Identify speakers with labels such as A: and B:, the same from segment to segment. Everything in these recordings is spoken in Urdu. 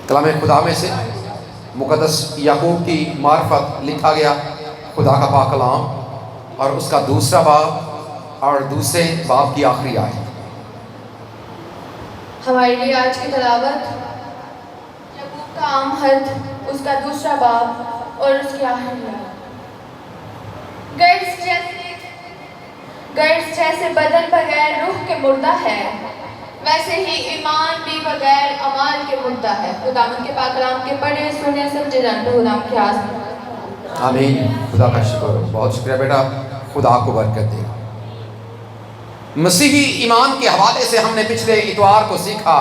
A: کلام خدا میں سے مقدس یعقوب کی معرفت لکھا گیا خدا کا پاک کلام، اور اس کا دوسرا باب اور دوسرے باب کی آخری آیت۔
B: ہمارے لیے آج کی تلاوت یعقوب کا عام خط، اس کا دوسرا باب اور اس کی آخری آیت۔ گرز جیسے بدن بغیر روح کے مردہ ہے، ویسے ہی ایمان بھی بغیر اعمال کے مردہ ہے۔ خداوند کے پاک کلام کے پڑھے سنے سمجھے جانتے خداوند کی آسمان۔
A: آمین۔ خدا کا شکر، بہت شکریہ بیٹا، خدا کو برکت دے۔ مسیحی ایمان کے حوالے سے ہم نے پچھلے اتوار کو سیکھا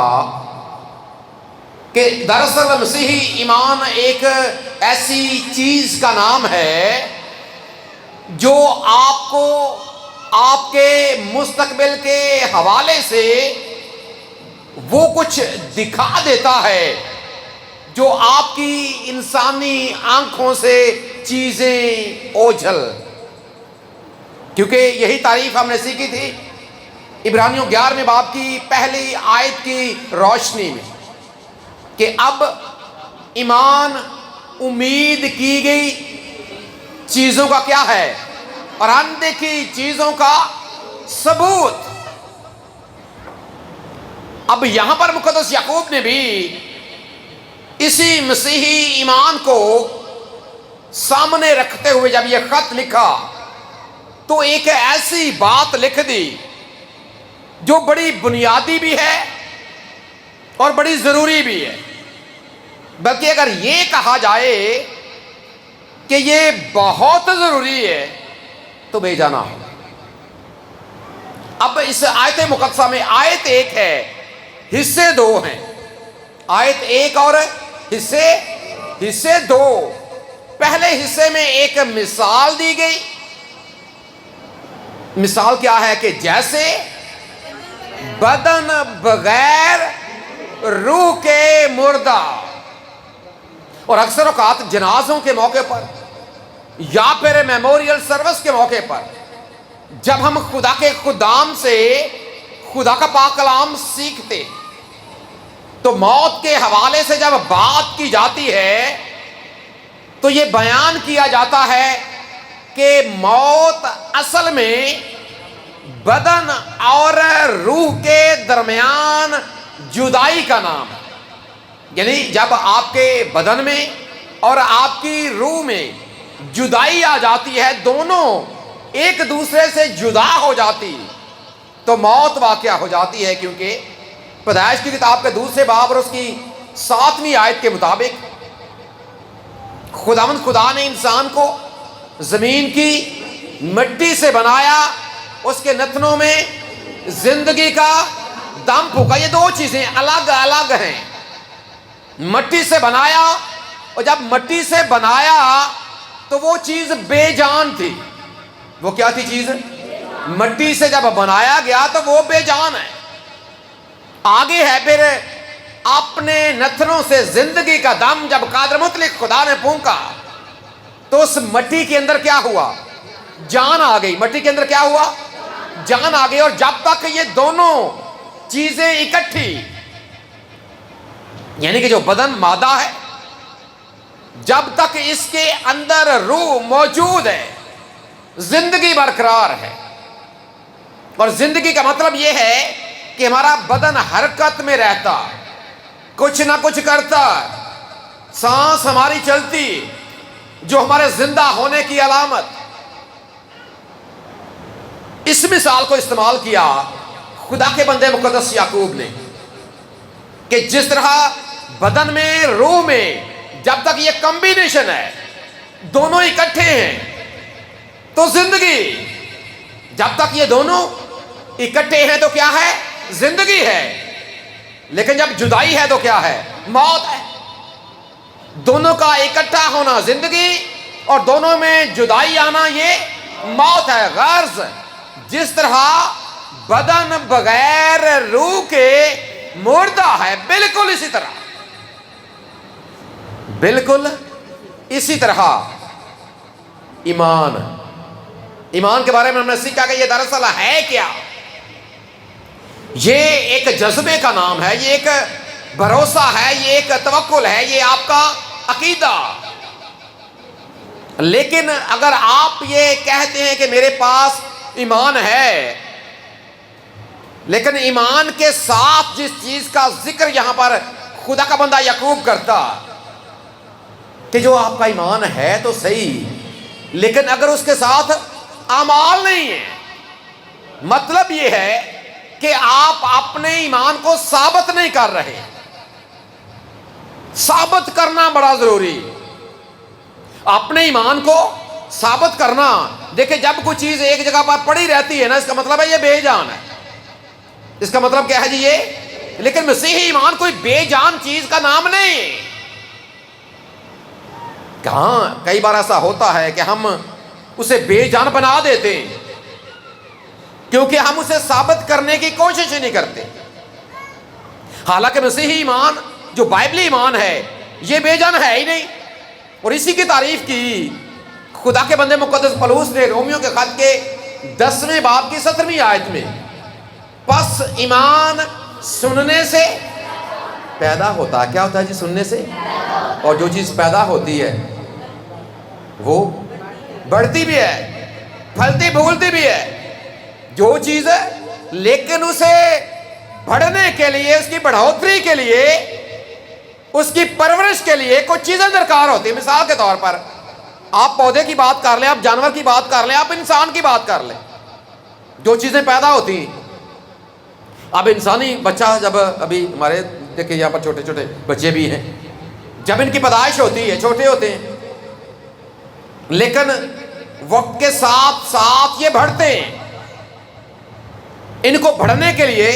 A: کہ دراصل مسیحی ایمان ایک ایسی چیز کا نام ہے جو آپ کو آپ کے مستقبل کے حوالے سے وہ کچھ دکھا دیتا ہے جو آپ کی انسانی آنکھوں سے چیزیں اوجھل، کیونکہ یہی تعریف ہم نے سیکھی تھی عبرانیوں 11 باب کی پہلی آیت کی روشنی میں کہ اب ایمان امید کی گئی چیزوں کا کیا ہے اور اندیکھی چیزوں کا ثبوت۔ اب یہاں پر مقدس یعقوب نے بھی اسی مسیحی ایمان کو سامنے رکھتے ہوئے جب یہ خط لکھا تو ایک ایسی بات لکھ دی جو بڑی بنیادی بھی ہے اور بڑی ضروری بھی ہے، بلکہ اگر یہ کہا جائے کہ یہ بہت ضروری ہے تو بے جانا ہو۔ اب اس آیت مقدسہ میں آیت ایک ہے، حصے دو ہیں، آیت ایک اور حصے دو۔ پہلے حصے میں ایک مثال دی گئی، مثال کیا ہے کہ جیسے بدن بغیر روح کے مردہ، اور اکثر اوقات جنازوں کے موقع پر یا پھر میموریل سروس کے موقع پر جب ہم خدا کے خدام سے خدا کا پاک کلام سیکھتے تو موت کے حوالے سے جب بات کی جاتی ہے تو یہ بیان کیا جاتا ہے کہ موت اصل میں بدن اور روح کے درمیان جدائی کا نام ہے، یعنی جب آپ کے بدن میں اور آپ کی روح میں جدائی آ جاتی ہے، دونوں ایک دوسرے سے جدا ہو جاتی تو موت واقع ہو جاتی ہے، کیونکہ پیدائش کی کتاب کے دوسرے باب اور اس کی 7ویں آیت کے مطابق خداوند خدا نے انسان کو زمین کی مٹی سے بنایا، اس کے نتنوں میں زندگی کا دم پھونکا۔ یہ دو چیزیں الگ الگ ہیں، مٹی سے بنایا، اور جب مٹی سے بنایا تو وہ چیز بے جان تھی۔ وہ کیا تھی چیز؟ مٹی سے جب بنایا گیا تو وہ بے جان ہے۔ آگے ہے پھر اپنے نتنوں سے زندگی کا دم جب قادر مطلق خدا نے پھونکا تو اس مٹی کے اندر کیا ہوا؟ جان آ گئی۔ مٹی کے اندر کیا ہوا؟ جان آ گئی۔ اور جب تک یہ دونوں چیزیں اکٹھی، یعنی کہ جو بدن مادہ ہے، جب تک اس کے اندر روح موجود ہے زندگی برقرار ہے۔ اور زندگی کا مطلب یہ ہے کہ ہمارا بدن حرکت میں رہتا، کچھ نہ کچھ کرتا، سانس ہماری چلتی، جو ہمارے زندہ ہونے کی علامت۔ اس مثال کو استعمال کیا خدا کے بندے مقدس یعقوب نے کہ جس طرح بدن میں روح میں جب تک یہ کمبینیشن ہے، دونوں اکٹھے ہیں تو زندگی، جب تک یہ دونوں اکٹھے ہیں تو کیا ہے؟ زندگی ہے۔ لیکن جب جدائی ہے تو کیا ہے؟ موت ہے۔ دونوں کا اکٹھا ہونا زندگی اور دونوں میں جدائی آنا یہ موت ہے۔ غرض جس طرح بدن بغیر روح کے مردہ ہے، بالکل اسی طرح ایمان کے بارے میں ہم نے سیکھا کہ یہ دراصل ہے کیا؟ یہ ایک جذبے کا نام ہے، یہ ایک بھروسہ ہے، یہ ایک توکل ہے، یہ آپ کا عقیدہ۔ لیکن اگر آپ یہ کہتے ہیں کہ میرے پاس ایمان ہے، لیکن ایمان کے ساتھ جس چیز کا ذکر یہاں پر خدا کا بندہ یعقوب کرتا کہ جو آپ کا ایمان ہے تو صحیح، لیکن اگر اس کے ساتھ اعمال نہیں ہے، مطلب یہ ہے کہ آپ اپنے ایمان کو ثابت نہیں کر رہے۔ ثابت کرنا بڑا ضروری، اپنے ایمان کو ثابت کرنا۔ دیکھیں جب کوئی چیز ایک جگہ پر پڑی رہتی ہے نا، اس کا مطلب ہے یہ بے جان ہے۔ اس کا مطلب کیا ہے جی یہ؟ لیکن مسیحی ایمان کوئی بے جان چیز کا نام نہیں۔ کہاں کئی بار ایسا ہوتا ہے کہ ہم اسے بے جان بنا دیتے ہیں کیونکہ ہم اسے ثابت کرنے کی کوشش ہی نہیں کرتے۔ حالانکہ مسیحی ایمان جو بائبلی ایمان ہے یہ بے جان ہے ہی نہیں، اور اسی کی تعریف کی خدا کے بندے مقدس پولس نے رومیو کے خط کے 10ویں باب کی 17ویں آیت میں، پس ایمان سننے سے پیدا ہوتا ہے۔ کیا ہوتا ہے جی؟ سننے سے۔ اور جو چیز پیدا ہوتی ہے وہ بڑھتی بھی ہے، پھلتی پھولتی بھی ہے، جو چیز ہے، لیکن اسے بڑھنے کے لیے، اس کی بڑھوتری کے لیے، اس کی پرورش کے لیے کچھ چیزیں درکار ہوتی ہیں۔ مثال کے طور پر آپ پودے کی بات کر لیں، آپ جانور کی بات کر لیں، آپ انسان کی بات کر لیں، جو چیزیں پیدا ہوتی ہیں۔ اب انسانی بچہ جب ابھی ہمارے دیکھیں یہاں پر چھوٹے چھوٹے بچے بھی ہیں، جب ان کی پیدائش ہوتی ہے چھوٹے ہوتے ہیں، لیکن وقت کے ساتھ ساتھ یہ بڑھتے ہیں۔ ان کو بڑھنے کے لیے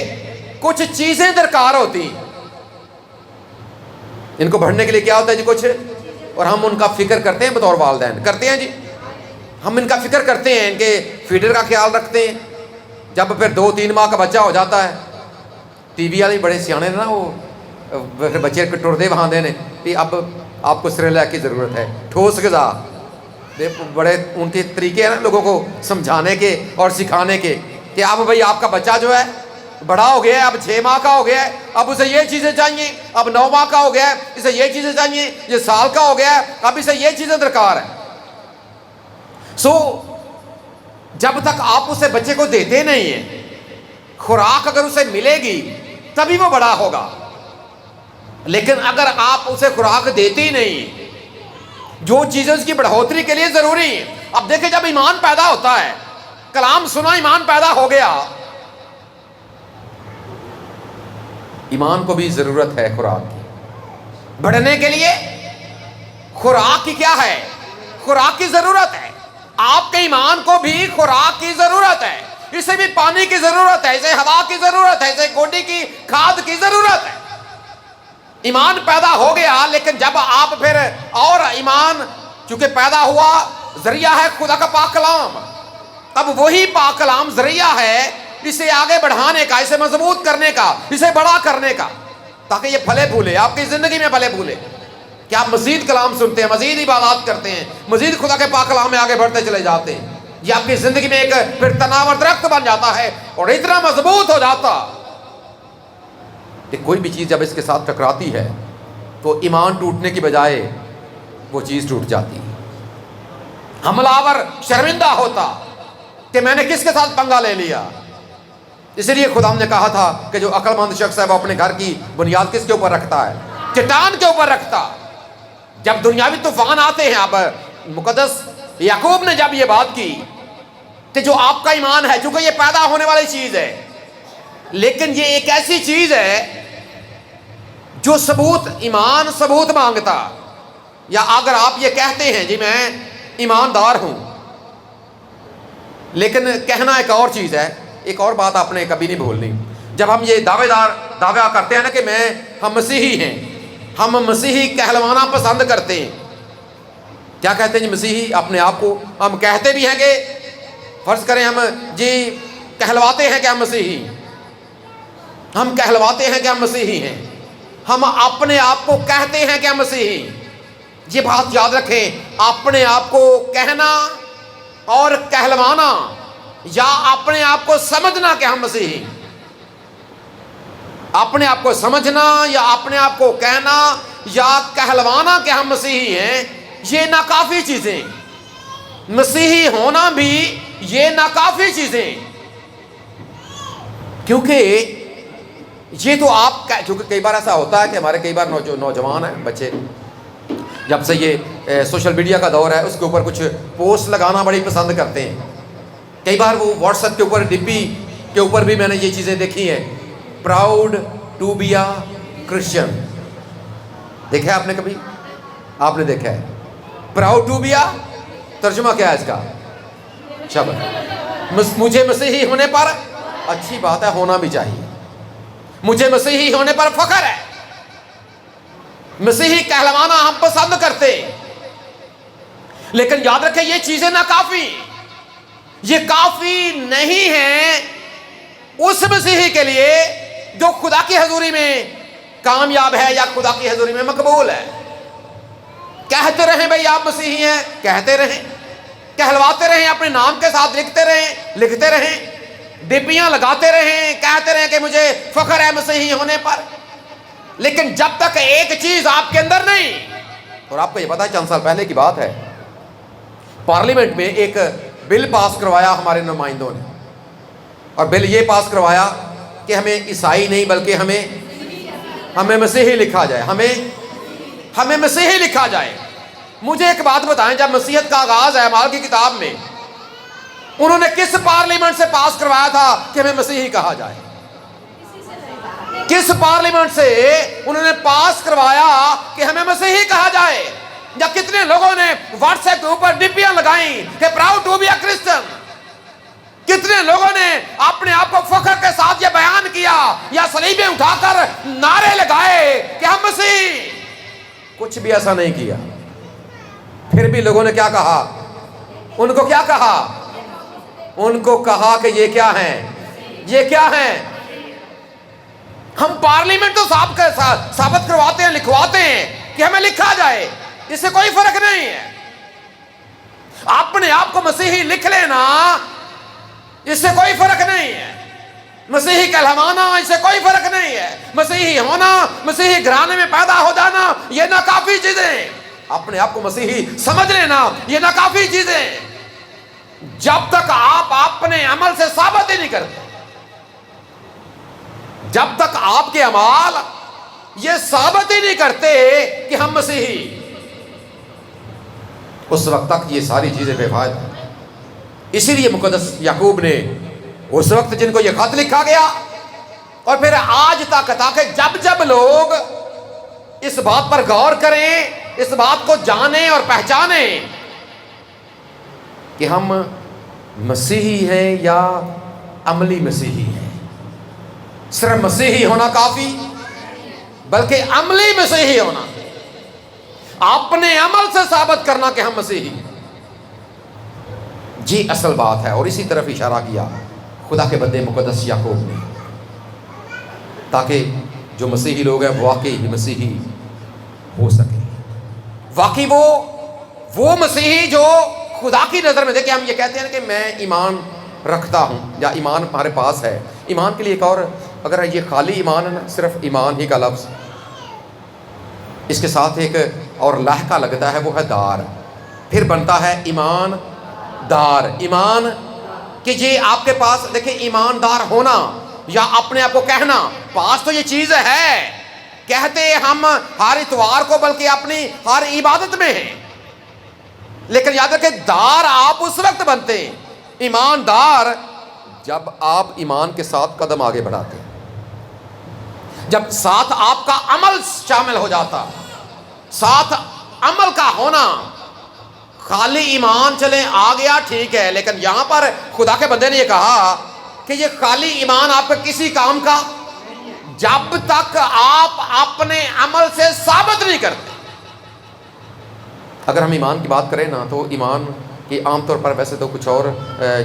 A: کچھ چیزیں درکار ہوتی ہیں۔ ان کو بڑھنے کے لیے کیا ہوتا ہے جی؟ کچھ، اور ہم ان کا فکر کرتے ہیں بطور والدین، کرتے ہیں جی، ہم ان کا فکر کرتے ہیں، ان کے فیڈر کا خیال رکھتے ہیں۔ جب پھر 2-3 ماہ کا بچہ ہو جاتا ہے، ٹی وی والے بڑے سیانے نا، وہ پھر بچے ٹردے وہاں دینے کہ اب آپ کو سریلاک کی ضرورت ہے، ٹھوس غذا۔ بڑے ان کے طریقے ہیں نا لوگوں کو سمجھانے کے اور سکھانے کے کہ اب بھائی آپ کا بچہ جو ہے بڑا ہو گیا ہے، اب 6 ماہ کا ہو گیا ہے، اب اسے یہ چیزیں چاہیے، اب 9 ماہ کا ہو گیا ہے، اسے یہ چیزیں چاہیے، یہ سال کا ہو گیا ہے، اب اسے یہ چیزیں درکار ہیں۔ جب تک آپ اسے بچے کو دیتے نہیں ہیں، خوراک اگر اسے ملے گی تبھی وہ بڑا ہوگا، لیکن اگر آپ اسے خوراک دیتے ہی نہیں، جو چیزیں اس کی بڑھوتری کے لیے ضروری ہیں۔ اب دیکھیں جب ایمان پیدا ہوتا ہے، کلام سنا، ایمان پیدا ہو گیا، ایمان کو بھی ضرورت ہے خوراک کی۔ بڑھنے کے لیے خوراک کی کیا ہے؟ خوراک کی ضرورت ہے۔ آپ کے ایمان کو بھی خوراک کی ضرورت ہے، اسے بھی پانی کی ضرورت ہے، اسے ہوا کی ضرورت ہے، اسے گوڈی کی کھاد کی ضرورت ہے۔ ایمان پیدا ہو گیا، لیکن جب آپ پھر اور ایمان چونکہ پیدا ہوا، ذریعہ ہے خدا کا پاک کلام، اب وہی پاک کلام ذریعہ ہے اسے آگے بڑھانے کا، اسے مضبوط کرنے کا، اسے بڑا کرنے کا، تاکہ یہ پھلے پھولے، آپ کی زندگی میں پھلے پھولے کہ آپ مزید کلام سنتے ہیں، مزید عبادات کرتے ہیں، مزید خدا کے پاک کلام میں آگے بڑھتے چلے جاتے ہیں۔ یہ آپ کی زندگی میں ایک پھر تناور درخت بن جاتا ہے اور اتنا مضبوط ہو جاتا کہ کوئی بھی چیز جب اس کے ساتھ ٹکراتی ہے تو ایمان ٹوٹنے کی بجائے وہ چیز ٹوٹ جاتی ہے۔ حملہ آور شرمندہ ہوتا کہ میں نے کس کے ساتھ پنگا لے لیا۔ اس لیے خدا نے کہا تھا کہ جو عقل مند شخص ہے وہ اپنے گھر کی بنیاد کس کے اوپر رکھتا ہے؟ چٹان کے اوپر رکھتا۔ جب دنیاوی طوفان آتے ہیں، اب مقدس یعقوب نے جب یہ بات کی کہ جو آپ کا ایمان ہے، چونکہ یہ پیدا ہونے والی چیز ہے، لیکن یہ ایک ایسی چیز ہے جو ثبوت، ایمان ثبوت مانگتا۔ یا اگر آپ یہ کہتے ہیں جی میں ایماندار ہوں، لیکن کہنا ایک اور چیز ہے، ایک اور بات آپ نے کبھی نہیں بھولنی۔ جب ہم یہ دعویٰ کرتے ہیں نا کہ ہم مسیحی ہیں، ہم مسیحی کہلوانا پسند کرتے ہیں۔ کیا کہتے ہیں جی مسیحی اپنے آپ کو؟ ہم کہتے بھی ہیں کہ فرض کریں ہم جی کہلواتے ہیں کہ ہم مسیحی، ہم کہلواتے ہیں کہ ہم مسیحی ہیں، ہم اپنے آپ کو کہتے ہیں کہ ہم مسیحی۔ یہ بات یاد رکھیں، اپنے آپ کو کہنا اور کہلوانا یا اپنے آپ کو سمجھنا کہ ہم مسیحی، اپنے آپ کو سمجھنا یا اپنے آپ کو کہنا یا کہلوانا کہ ہم مسیحی ہیں، یہ ناکافی چیزیں. مسیحی ہونا بھی یہ ناکافی چیزیں، کیونکہ یہ تو آپ کا، کیونکہ کئی بار ایسا ہوتا ہے کہ ہمارے کئی بار نوجوان ہیں، بچے، جب سے یہ سوشل میڈیا کا دور ہے اس کے اوپر کچھ پوسٹ لگانا بڑی پسند کرتے ہیں. کئی بار وہ واٹس ایپ کے اوپر ڈی پی کے اوپر بھی میں نے یہ چیزیں دیکھی ہیں، proud to be a Christian. دیکھا ہے آپ نے کبھی؟ آپ نے دیکھا ہے پراؤڈ ٹو بی اے، ترجمہ کیا ہے اس کا؟ شاباش. مجھے مسیحی ہونے پر، اچھی بات ہے، ہونا بھی چاہیے. مجھے مسیحی ہونے پر فخر ہے، مسیحی کہلوانا ہم پسند کرتے. لیکن یاد رکھیں یہ چیزیں ناکافی، یہ کافی نہیں ہیں اس مسیحی کے لیے جو خدا کی حضوری میں کامیاب ہے یا خدا کی حضوری میں مقبول ہے. کہتے رہیں بھئی آپ مسیحی ہیں، کہتے رہیں، کہلواتے رہیں، اپنے نام کے ساتھ لکھتے رہیں، ڈپیاں لگاتے رہیں، کہتے رہیں کہ مجھے فخر ہے مسیحی ہونے پر. لیکن جب تک ایک چیز آپ کے اندر نہیں، اور آپ کو یہ پتا ہے چند سال پہلے کی بات ہے، پارلیمنٹ میں ایک بل پاس کروایا ہمارے نمائندوں نے، اور بل یہ پاس کروایا کہ ہمیں عیسائی نہیں بلکہ ہمیں مسیحی لکھا جائے، ہمیں مسیحی لکھا جائے. مجھے ایک بات بتائیں، جب مسیحیت کا آغاز ہے اعمال کی کتاب میں، انہوں نے کس پارلیمنٹ سے پاس کروایا تھا کہ ہمیں مسیحی کہا جائے؟ کس پارلیمنٹ سے انہوں نے پاس کروایا کہ ہمیں مسیحی کہا جائے؟ یا کتنے لوگوں نے واٹس ایپ کے اوپر ڈپیاں لگائیں کہ proud to be a Christian? کتنے لوگوں نے اپنے آپ کو فخر کے ساتھ یہ بیان کیا یا صلیبیں اٹھا کر نعرے لگائے کہ ہم مسیحی؟ کچھ بھی ایسا نہیں کیا. پھر بھی لوگوں نے کیا کہا؟ ان کو کیا کہا؟ ان کو کہا کہ یہ کیا ہیں؟ ہم پارلیمنٹ تو ثابت کرواتے ہیں، لکھواتے ہیں کہ ہمیں لکھا جائے، اس سے کوئی فرق نہیں ہے. اپنے آپ کو مسیحی لکھ لینا، اس سے کوئی فرق نہیں ہے. مسیحی کہلوانا، اس سے کوئی فرق نہیں ہے. مسیحی ہونا، مسیحی گھرانے میں پیدا ہو جانا، یہ ناکافی چیزیں. اپنے آپ کو مسیحی سمجھ لینا، یہ ناکافی چیزیں. جب تک آپ اپنے عمل سے ثابت ہی نہیں کرتے، جب تک آپ کے اعمال یہ ثابت ہی نہیں کرتے کہ ہم مسیحی، اس وقت تک یہ ساری چیزیں بے فائدہ ہیں. اسی لیے مقدس یعقوب نے اس وقت جن کو یہ خط لکھا گیا اور پھر آج تک، تاکہ جب لوگ اس بات پر غور کریں، اس بات کو جانیں اور پہچانیں کہ ہم مسیحی ہیں یا عملی مسیحی ہیں. صرف مسیحی ہونا کافی، بلکہ عملی مسیحی ہونا، اپنے عمل سے ثابت کرنا کہ ہم مسیحی ہیں. جی اصل بات ہے. اور اسی طرف اشارہ کیا خدا کے بندے مقدس یعقوب نے، تاکہ جو مسیحی لوگ ہیں واقعی مسیحی ہو سکے. واقعی وہ مسیحی جو خدا کی نظر میں، دیکھیں ہم یہ کہتے ہیں کہ میں ایمان رکھتا ہوں یا ایمان ہمارے پاس ہے. ایمان کے لیے ایک اور، اگر یہ خالی ایمان ہے نا، صرف ایمان ہی کا لفظ، اس کے ساتھ ایک اور لہکا لگتا ہے، وہ ہے دار. پھر بنتا ہے ایمان دار. ایمان کہ یہ آپ کے پاس، دیکھیں ایماندار ہونا یا اپنے آپ کو کہنا، پاس تو یہ چیز ہے، کہتے ہم ہر اتوار کو بلکہ اپنی ہر عبادت میں ہیں. لیکن یاد رکھیں دار آپ اس وقت بنتے ہیں، ایماندار، جب آپ ایمان کے ساتھ قدم آگے بڑھاتے ہیں، جب ساتھ آپ کا عمل شامل ہو جاتا. ساتھ عمل کا ہونا، خالی ایمان چلیں آ گیا ٹھیک ہے، لیکن یہاں پر خدا کے بندے نے یہ کہا کہ یہ خالی ایمان آپ کا کسی کام کا، جب تک آپ اپنے عمل سے ثابت نہیں کرتے. اگر ہم ایمان کی بات کریں نا، تو ایمان کی عام طور پر ویسے تو کچھ اور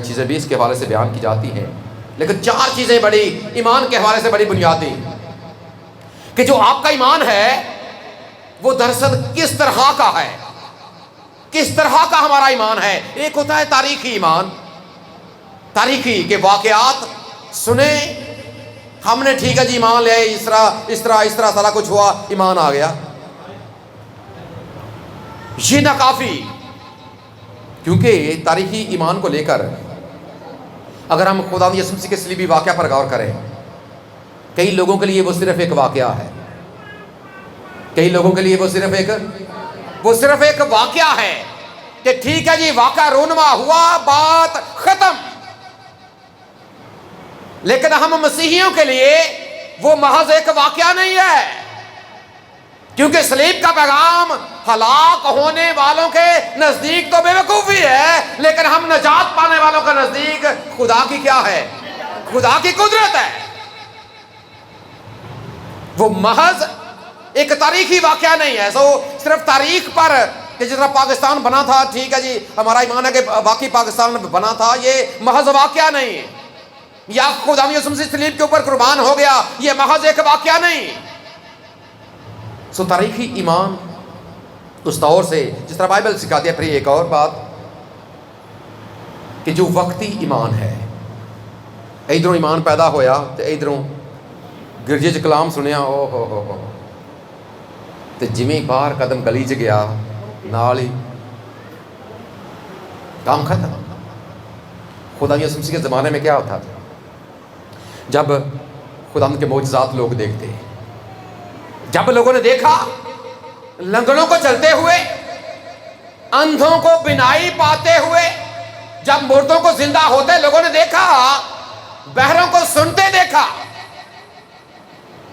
A: چیزیں بھی اس کے حوالے سے بیان کی جاتی ہیں، لیکن 4 چیزیں بڑی ایمان کے حوالے سے بڑی بنیادی، کہ جو آپ کا ایمان ہے وہ دراصل کس طرح کا ہے، کس طرح کا ہمارا ایمان ہے. ایک ہوتا ہے تاریخی ایمان، تاریخی کے واقعات سنیں، ہم نے ٹھیک ہے جی ایمان لے آئے، اس طرح سارا کچھ ہوا، ایمان آ گیا، یہ نہ کافی. کیونکہ تاریخی ایمان کو لے کر اگر ہم خدا یسوع مسیح کے صلیبی واقعہ پر غور کریں، کئی لوگوں کے لیے وہ صرف ایک واقعہ ہے، کئی لوگوں کے لیے وہ صرف ایک واقعہ ہے کہ ٹھیک ہے جی واقعہ رونما ہوا، بات ختم. لیکن ہم مسیحیوں کے لیے وہ محض ایک واقعہ نہیں ہے، کیونکہ صلیب کا پیغام ہلاک ہونے والوں کے نزدیک تو بے وقوفی ہے، لیکن ہم نجات پانے والوں کے نزدیک خدا کی کیا ہے؟ خدا کی قدرت ہے. وہ محض ایک تاریخی واقعہ نہیں ہے. صرف تاریخ پر کہ جس طرح پاکستان بنا تھا، ٹھیک ہے جی ہمارا ایمان ہے کہ واقعی پاکستان بنا تھا، یہ محض واقعہ نہیں ہے. یا خدا یسوع مسیح صلیب کے اوپر قربان ہو گیا، یہ محض ایک واقعہ نہیں. تاریخی ایمان اس طور سے جس طرح بائبل سکھاتی ہے. پھر ایک اور بات کہ جو وقتی ایمان ہے، ادھروں ایمان پیدا ہویا تو ادھروں گرجے چ کلام سنیا، او ہو تو جویں باہر قدم گلی چ گیا نال ہی کام ختم. خدا یسوع مسیح کے زمانے میں کیا ہوتا تھا؟ جب خدا کے معجزات لوگ دیکھتے، جب لوگوں نے دیکھا لنگڑوں کو چلتے ہوئے، اندھوں کو بینائی پاتے ہوئے، جب مردوں کو زندہ ہوتے لوگوں نے دیکھا، بہروں کو سنتے دیکھا.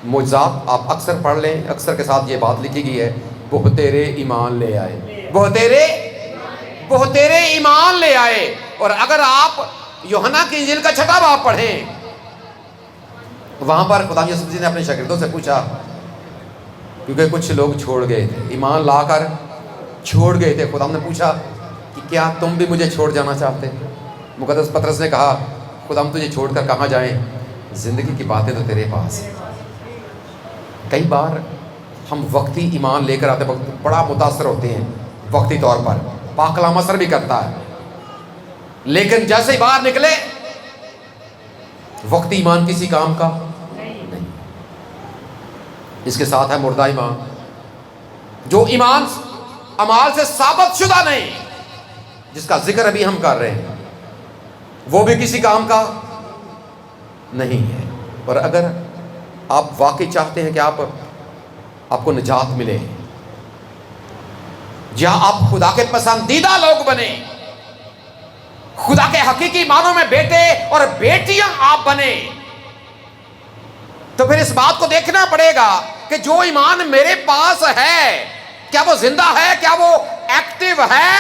A: معجزات آپ اکثر پڑھ لیں، اکثر کے ساتھ یہ بات لکھی گئی ہے، بہتیرے ایمان لے آئے، بہتیرے ایمان لے آئے. اور اگر آپ یوحنا کی انجیل کا 6واں باب پڑھیں، وہاں پر خدا یسوع مسیح نے اپنے شاگردوں سے پوچھا، کیونکہ کچھ لوگ چھوڑ گئے تھے، ایمان لا کر چھوڑ گئے تھے. خدا نے پوچھا کہ کیا تم بھی مجھے چھوڑ جانا چاہتے؟ مقدس پطرس نے کہا، خدا ہم تجھے چھوڑ کر کہاں جائیں، زندگی کی باتیں تو تیرے پاس ہیں. کئی بار ہم وقتی ایمان لے کر آتے وقت بڑا متاثر ہوتے ہیں، وقتی طور پر پاک کلام اثر بھی کرتا ہے، لیکن جیسے ہی باہر نکلے وقتی ایمان کسی کام کا نہیں. اس کے ساتھ ہے مردہ ایمان، جو ایمان اعمال سے ثابت شدہ نہیں، جس کا ذکر ابھی ہم کر رہے ہیں، وہ بھی کسی کام کا نہیں ہے. اور اگر آپ واقعی چاہتے ہیں کہ آپ کو نجات ملے، یا آپ خدا کے پسندیدہ لوگ بنے، خدا کے حقیقی معنوں میں بیٹے اور بیٹیاں آپ بنے، تو پھر اس بات کو دیکھنا پڑے گا کہ جو ایمان میرے پاس ہے، کیا وہ زندہ ہے، کیا وہ ایکٹیو ہے.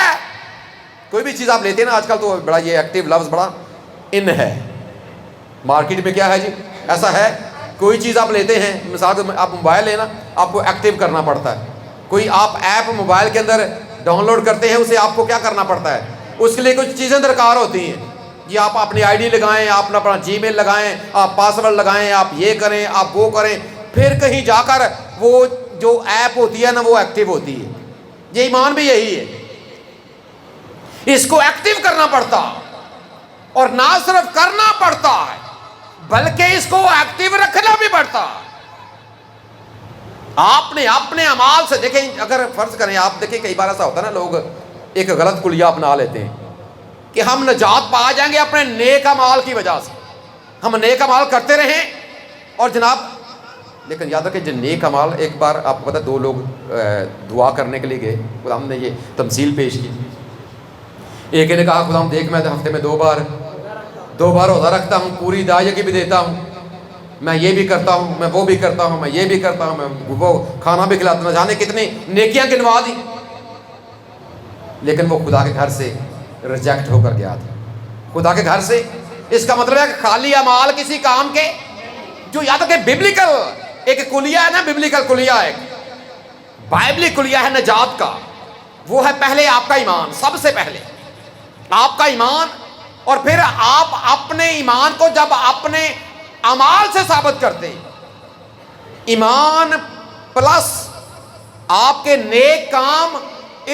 A: کوئی بھی چیز آپ لیتے ہیں نا، آج کل تو بڑا یہ ایکٹیو لفظ بڑا ان ہے مارکیٹ میں. کیا ہے جی؟ ایسا ہے کوئی چیز آپ لیتے ہیں، مثال آپ موبائل لینا، آپ کو ایکٹیو کرنا پڑتا ہے. کوئی آپ ایپ موبائل کے اندر ڈاؤن لوڈ کرتے ہیں، اسے آپ کو کیا کرنا پڑتا ہے؟ اس کے لیے کچھ چیزیں درکار ہوتی ہیں جی. آپ اپنی آئی ڈی لگائیں، آپ اپنا جی میل لگائیں، آپ پاسورڈ لگائیں، آپ یہ کریں، آپ وہ کریں، پھر کہیں جا کر وہ جو ایپ ہوتی ہے نا وہ ایکٹیو ہوتی ہے. یہ ایمان بھی یہی ہے، اس کو ایکٹیو کرنا پڑتا، اور نہ صرف کرنا پڑتا ہے بلکہ اس کو ایکٹیو رکھنا بھی پڑتا. آپ نے اپنے اعمال سے دیکھیں، اگر فرض کریں آپ دیکھیں کئی بار ایسا ہوتا ہے نا، لوگ ایک غلط کلیہ اپنا لیتے ہیں کہ ہم نجات پا جائیں گے اپنے نیک اعمال کی وجہ سے. ہم نیک اعمال کرتے رہیں، اور جناب لیکن یاد رکھیں جو نیک اعمال، ایک بار آپ کو پتا 2 لوگ دعا کرنے کے لیے گئے، خدا ہم نے یہ تمثیل پیش کی. ایک نے کہا، خدا ہم دیکھ میں ہفتے میں 2 بار روزہ رکھتا ہوں، پوری دعائیں بھی دیتا ہوں، میں یہ بھی کرتا ہوں، میں وہ بھی کرتا ہوں، میں یہ بھی کرتا ہوں، میں وہ کھانا بھی کھلاتا ہوں، نہ جانے کتنی نیکیاں گنوا دی. لیکن وہ خدا کے گھر سے ریجیکٹ ہو کر گیا تھا. خدا کے گھر سے، اس کا مطلب ہے کہ خالی اعمال کسی کام کے، جو یاد رکھیں ببلیکل ایک کلیہ ہے نا، ببلیکل کلیہ ہے، بائبلی کلیہ ہے نجات کا. وہ ہے پہلے آپ کا ایمان، سب سے پہلے آپ کا ایمان، اور پھر آپ اپنے ایمان کو جب اپنے اعمال سے ثابت کرتے ہیں، ایمان پلس آپ کے نیک کام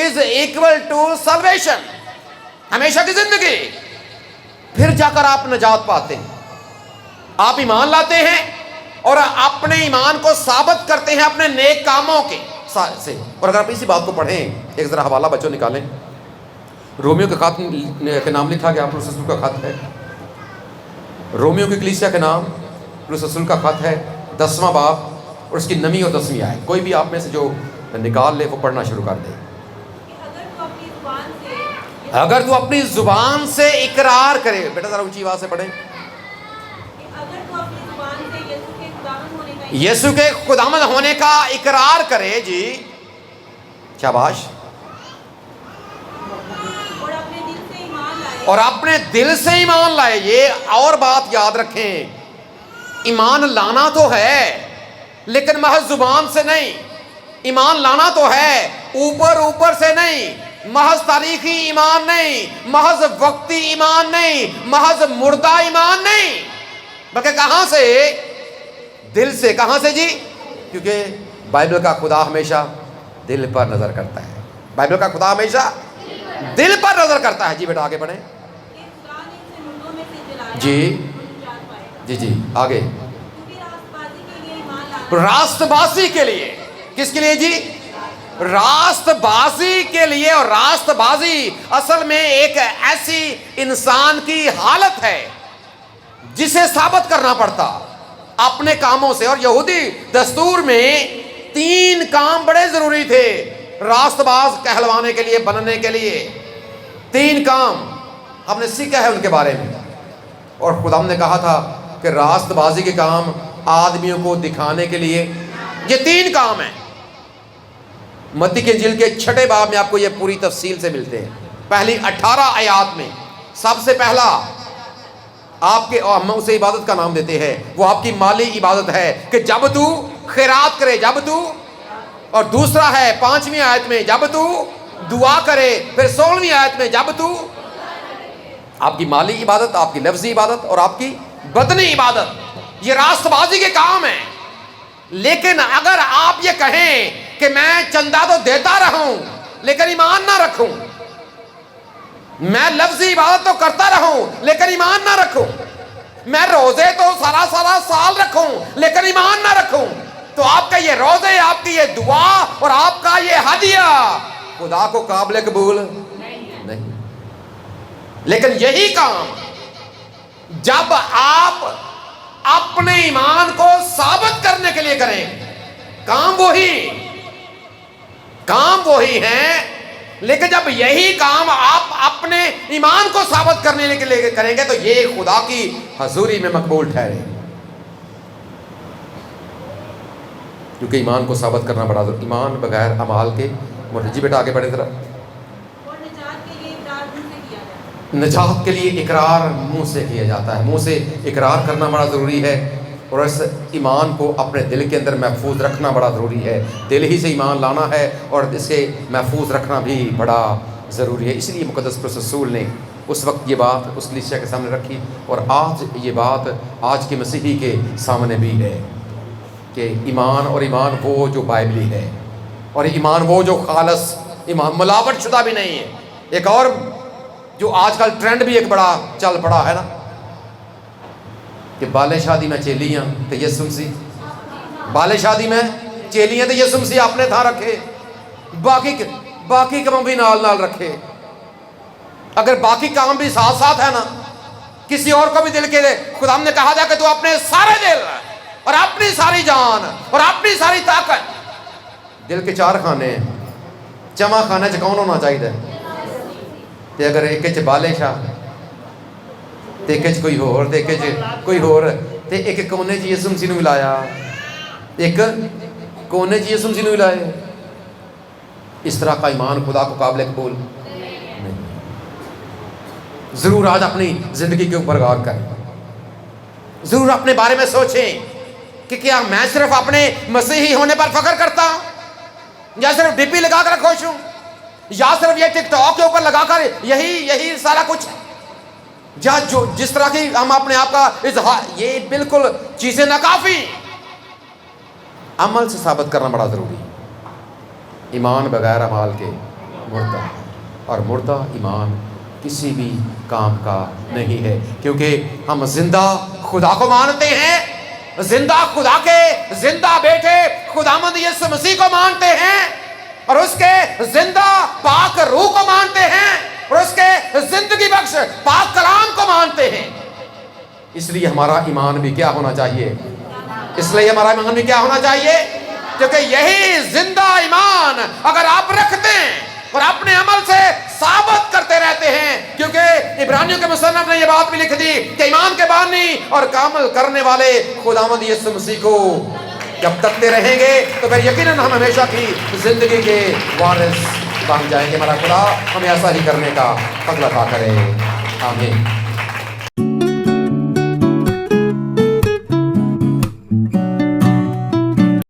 A: از ایکول ٹو سلویشن، ہمیشہ کی زندگی، پھر جا کر آپ نجات پاتے ہیں. آپ ایمان لاتے ہیں اور اپنے ایمان کو ثابت کرتے ہیں اپنے نیک کاموں کے سے. اور اگر آپ اسی بات کو پڑھیں، ایک ذرا حوالہ بچوں نکالیں. رومیو کے خط کے نام لکھا گیا، پولس رسول کا خط ہے. رومیو کی کلیسیا کے نام پولس رسول کا خط ہے، 10واں باب اور اس کی 9ویں اور 10ویں آیت. کوئی بھی آپ میں سے جو نکال لے وہ پڑھنا شروع کر دے. اگر تو اپنی زبان سے اقرار کرے، بیٹا ذرا اونچی آواز سے پڑھیں. یسوع کے خداوند ہونے کا اقرار کرے، جی شاباش، اور اپنے دل سے ایمان لائے. یہ اور بات یاد رکھیں، ایمان لانا تو ہے لیکن محض زبان سے نہیں. ایمان لانا تو ہے اوپر سے نہیں، محض تاریخی ایمان نہیں، محض وقتی ایمان نہیں، محض مردہ ایمان نہیں، بلکہ کہاں سے؟ دل سے. کہاں سے جی؟ کیونکہ بائبل کا خدا ہمیشہ دل پر نظر کرتا ہے. بائبل کا خدا ہمیشہ دل پر نظر کرتا ہے. جی بیٹا آگے بڑھیں. جی آگے. راست بازی کے لیے. کس کے لیے جی؟ راست بازی کے لیے. اور راست بازی اصل میں ایک ایسی انسان کی حالت ہے جسے ثابت کرنا پڑتا اپنے کاموں سے. اور یہودی دستور میں 3 کام بڑے ضروری تھے راست باز کہلوانے کے لیے، بننے کے لیے. 3 کام ہم نے سیکھا ہے ان کے بارے میں. اور خدا نے کہا تھا کہ راست بازی کے کام آدمیوں کو دکھانے کے لیے یہ 3 کام ہیں. متی کے انجیل کے 6 باب میں آپ کو یہ پوری تفصیل سے ملتے ہیں. پہلی 18 آیات میں سب سے پہلا آپ کے، ہم اسے عبادت کا نام دیتے ہیں، وہ آپ کی مالی عبادت ہے کہ جب تو خیرات کرے، جب تو. اور دوسرا ہے 5ویں آیت میں جب تو دعا کرے. پھر 16ویں آیت میں جب تو. آپ کی مالی عبادت، آپ کی لفظی عبادت اور آپ کی بدنی عبادت، یہ راست بازی کے کام ہیں. لیکن اگر آپ یہ کہیں کہ میں چندہ تو دیتا رہوں لیکن ایمان نہ رکھوں، میں لفظی عبادت تو کرتا رہوں لیکن ایمان نہ رکھوں، میں روزے تو سارا سال رکھوں لیکن ایمان نہ رکھوں، تو آپ کا یہ روزے، آپ کی یہ دعا اور آپ کا یہ ہدیہ خدا کو قابل قبول نہیں. لیکن یہی کام جب آپ اپنے ایمان کو ثابت کرنے کے لیے کریں، کام وہی ہیں، لیکن جب یہی کام آپ اپنے ایمان کو ثابت کرنے کے لیے کریں گے تو یہ خدا کی حضوری میں مقبول ٹھہرے. کیونکہ ایمان کو ثابت کرنا بڑا ضروری. ایمان بغیر اعمال کے مرد. جی بیٹا آگے بڑھیں ذرا. نجات کے لیے اقرار منہ سے کیا جاتا ہے. منہ سے اقرار کرنا بڑا ضروری ہے، اور اس ایمان کو اپنے دل کے اندر محفوظ رکھنا بڑا ضروری ہے. دل ہی سے ایمان لانا ہے اور اسے محفوظ رکھنا بھی بڑا ضروری ہے. اس لیے مقدس رسول نے اس وقت یہ بات اس کلیسیا کے سامنے رکھی، اور آج یہ بات آج کے مسیحی کے سامنے بھی ہے کہ ایمان، اور ایمان وہ جو بائبلی ہے، اور ایمان وہ جو خالص ایمان، ملاوٹ شدہ بھی نہیں ہے. ایک اور جو آج کل ٹرینڈ بھی ایک بڑا چل پڑا ہے نا کہ بالے شادی میں چیلیاں تو یسوع مسیح، بالے شادی میں چیلیاں تو یسوع مسیح اپنے تھا رکھے، باقی کام بھی نال رکھے. اگر باقی کام بھی ساتھ ہے نا، کسی اور کو بھی دل کے دے. خدا نے کہا تھا کہ تو اپنے سارے دل اور اپنی ساری جان اور اپنی ساری طاقت، دل کے 4 خانے ہیں، جمع خانے چ کون ہونا چاہیے؟ تے اگر ایک چ بالے شاہ تے ایک چ کوئی ہور تے ایک چ کوئی ہور تے ایک کونے چ یسوع مسیح نوں ملایا، ایک کونے چ یسوع مسیح نوں ملایا. اس طرح کا ایمان خدا کو قابل قبول نہیں. ضرور آج اپنی زندگی کے اوپر غور کریں، ضرور اپنے بارے میں سوچیں کہ کیا میں صرف اپنے مسیحی ہونے پر فخر کرتا ہوں، یا صرف ڈی پی لگا کر خوش ہوں، یا صرف یہ ٹک ٹاک کے اوپر لگا کر یہی سارا کچھ، یا جو جس طرح کی ہم اپنے آپ کا اظہار، یہ بالکل چیزیں ناکافی. عمل سے ثابت کرنا بڑا ضروری ہے. ایمان بغیر اعمال کے مردہ، اور مردہ ایمان کسی بھی کام کا نہیں ہے. کیونکہ ہم زندہ خدا کو مانتے ہیں، زندہ خدا کے زندہ بیٹے خداوند یسوع مسیح کو مانتے ہیں اور اس کے زندہ پاک روح کو مانتے ہیں اور اس کے زندگی بخش پاک کلام کو مانتے ہیں، اس لیے ہمارا ایمان بھی کیا ہونا چاہیے؟ اس لیے ہمارا ایمان بھی کیا ہونا چاہیے؟ کیونکہ یہی زندہ ایمان اگر آپ رکھتے ہیں اور اپنے عمل سے ثابت کرتے رہتے ہیں، کیونکہ عبرانیوں کے مصنف نے یہ بات بھی لکھ دی کہ ایمان کے بانی اور کامل کرنے والے خداوند یسوع مسیح کو جب تکتے رہیں گے تو پھر یقیناً ہم ہمیشہ کی زندگی کے وارث بن جائیں گے۔ ہمارا خدا ہمیں ایسا ہی کرنے کا فضل عطا کرے، آمین۔